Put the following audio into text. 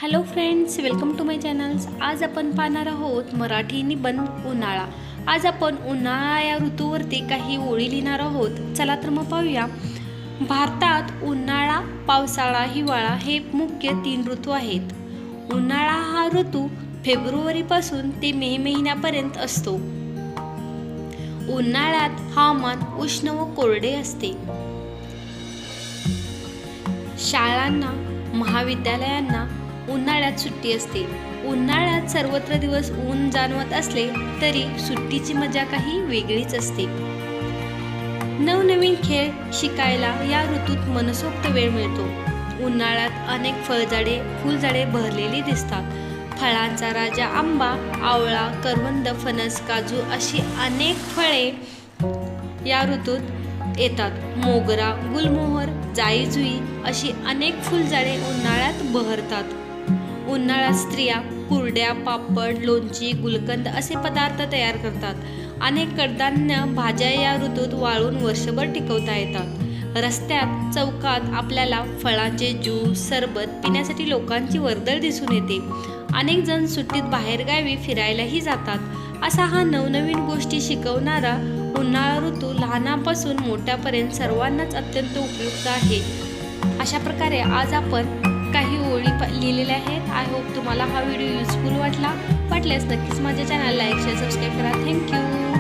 Hello friends, welcome to my channels. आज आपण पाहणार आहोत मराठी निबंध उन्हाळा. आज आपण उन्हाळा या ऋतूवरती काही ओळी लिहिणार आहोत. चला तर मग पाहूया. भारतात उन्हाळा, पावसाळा, हिवाळा हे मुख्य 3 ऋतू आहेत. उन्हाळा हा ऋतू फेब्रुवारीपासून ते मे महिन्यापर्यंत असतो. उन्हाळ्यात हवामान उष्ण व कोरडे असते. शाळांना, महाविद्यालयांना उन्हाळ्यात सुट्टी असते. उन्हाळ्यात सर्वत्र दिवस ऊन जाणवत असले तरी सुट्टीची मजा काही वेगळीच असते. नवनवीन खेळ शिकायला या ऋतूत मनसोक्त वेळ मिळतो. उन्हाळ्यात अनेक फळझाडे, फुलझाडे बहरलेली दिसतात. फळांचा राजा आंबा, आवळा, करवंद, फणस, काजू अशी अनेक फळे या ऋतूत येतात. मोगरा, गुलमोहर, जाई-जुई अशी अनेक फुलझाडे उन्हाळ्यात बहरतात. उन्हाळ्यात स्त्रिया कुरड्या, पापड, लोणची, गुलकंद असे पदार्थ तयार करतात. अनेक कडधान्य भाज्या या ऋतूत वाळून वर्षभर टिकवता येतात. रस्त्यात, चौकात आपल्याला फळांचे ज्यूस, सरबत पिण्यासाठी लोकांची वर्दळ दिसून येते. अनेक जण सुट्टीत बाहेरगावी फिरायलाही जातात. असा हा नवनवीन गोष्टी शिकवणारा उन्हाळा ऋतू लहानापासून मोठ्यापर्यंत सर्वांनाच अत्यंत उपयुक्त आहे. अशा प्रकारे आज आपण काही ओळी लिहिलेल्या आहेत. आय होप तुम्हाला हा व्हिडिओ युजफुल वाटल्यास नक्कीच माझ्या चॅनल लाईक, शेअर, सबस्क्राईब करा. थँक्यू.